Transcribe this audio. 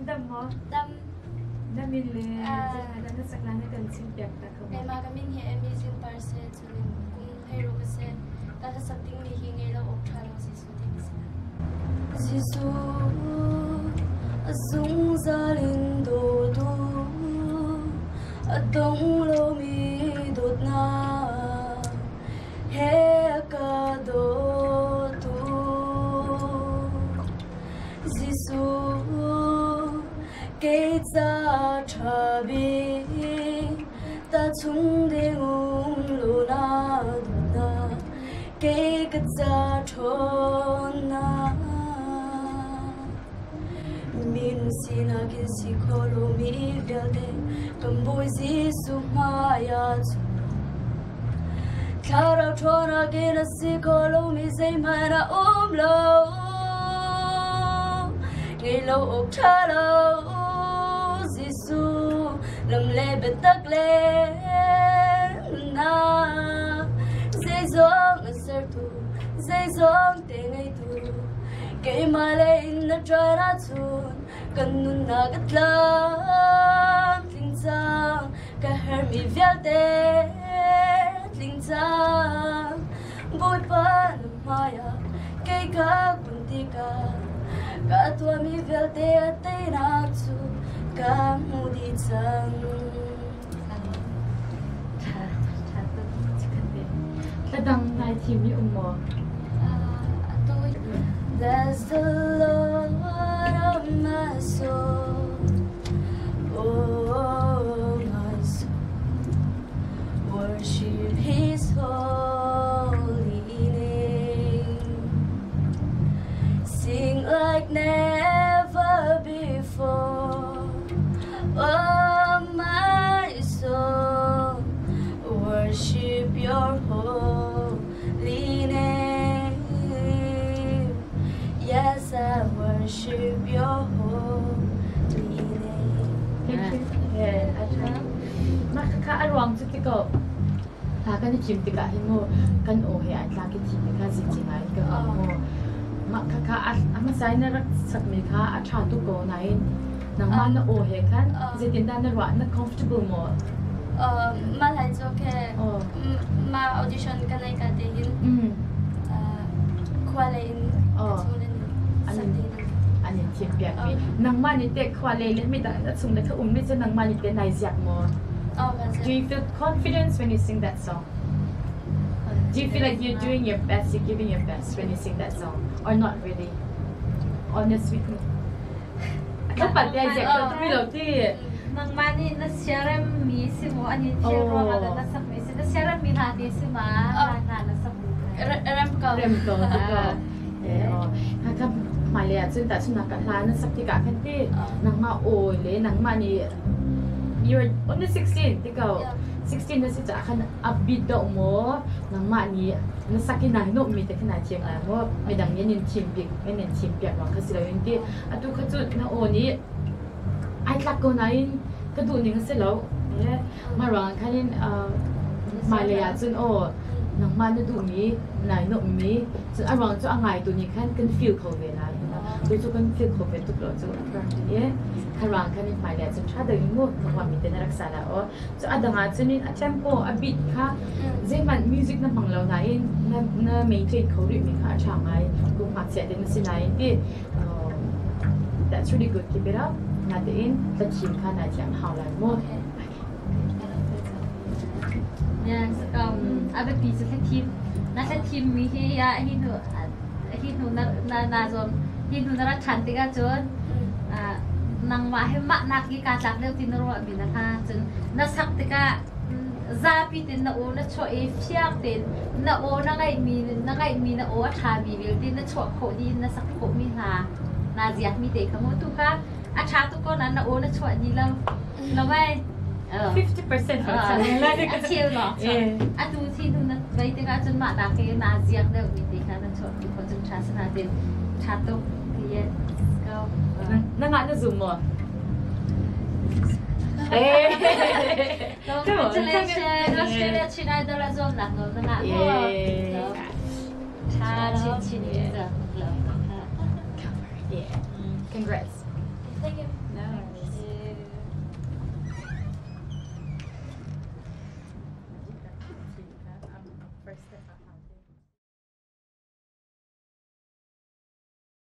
đâm mò đâm đâm mình lên đâm nó sắc láng cái xin đẹp ta không em mà cái mình hiện Emmy Zing Par sẽ cho nên cũng hero cái sẽ ta sẽ sắp tính đi nghe là ốc thang là Giêsu tiếng sẽ Giêsu sung ra lên đồ tu đông lô mi đột na he cả đồ tu Giêsu cái giá trả bi ta chung đi ngùng lô na đột na cái giá tròn na min sina kin si kholo mi velde kam boy Giêsu maya chu Kara trona kin si kholo mi zay mana lo ngay lâu ốc cha lâu Giêsu làm lệ bết tắc lệ na dây dòng ở sơ tu dây dòng tê ngay tu cái mà lên nó cho nó chun cần nun na gắt lắm linh giang cả her mi véo tê linh giang vui ba nằm maya cái cá quân ti cả tua mi véo tê tê na chu cả mu đi chăng ta đăng này thì mi mò Bless the Lord of my soul, oh my soul, worship His holy name, sing like never before, oh my soul, worship Your holy name. Yes, I worship Your holy name. Thank you. Yeah, makaka arwang chu tiko. Ta kan chim tika himo kan o he atla ki chim ka si chingai ka mo. Makaka ama sai na rak sak mi kha a tha tu ko nai nang man na o he kan je tin dan na wa na comfortable mo. Ma lai cho ke ma audition kan ai ka te hin. Qualin. Anh thiệp biệt vì nang mani te khwale le mi da chung da thum mi chen nang mani te nai ziak mo. Do you feel confidence when you sing that song? Do you feel like you're doing your best, you're giving your best when you sing that song, or not really? Honest with me. Các bạn đây ziak ko tu lo ti nang mani na siaram mi si mo ani chiro nga na sak mi si na siaram mi na ti si ma na sak rem koถ้ามาเลยซึ่งแต่ฉันนักการนั้นสักที่การคันที่นังมาโอเลยนังมานี่ you're only 16ที่เขา16นั่นสิจะคันอับบิดดอกโมนังมานี่นั่นสักที่ไหนโน้มีแต่ขนาดเชียงรายว่าไม่ดังยันยินชิมบิ๊กไม่เน้นชิมเปียกหรอกคือสิเราอย่างที่อะตุขจุดนังโอนี้ไอ้ลักก็ไหนก็ดูนี่ก็เสร็จแล้วเนี่ยมาร้องคันนี้มาเลยซึ่งโอนังมันดูมีไหนโน้มีซึ่งอารมณ์จะอ่างไงตัวนี้คันฟีลเขาเวลาดูจุกันฟีลเขาเป็นตุกหล่อจุกันเนี่ยอารมณ์คันนี้มาเลยจนชาเดินงูนังว่ามีแต่นักษาแล้วจะอ่ะดังอาจจะนี่เทมโปอ่ะบีทค่ะเจมันมิวสิกนั่นบังเราไหนนั่นเมนเทนเขาเรียกมีค่ะช่างไงกูมักเสียเดินสิไหนที่ that's really good keep it up นาเดินตัดชิมค่ะนาเจียงหาวหลายโมดเนี่ยอาเบปีจะทีมน่าจะทีมมีที่ฮิโนนาจอมฮิโนนาชันติกาจนนางมาให้มานักกีการจักเลี้ยวตินรัวบินนะคะจนนักสักติกาซาปิตินนาโอนัชเอฟเชียกตินนาโอนักไอมีนาโอชาบีวิลตินนัชโคดีนักสักโคมีลานาเจียมีเด็กขโมยตุค่ะอาชาตุก็นั้นนาโอนัชดีเราไม่50% อาเชียวเนาะอาดูที่ดูนั้นไปติกาจนมาตาเกนาเจียกเลี้ยวมีเด็กค่ะนัชมีคนจนชาสนาตินชาตุที่ก็นั่งงานจะซูมมั้งCongratulations, Australia China的那种男的那个，他亲亲的，Congrats. Thank you. No.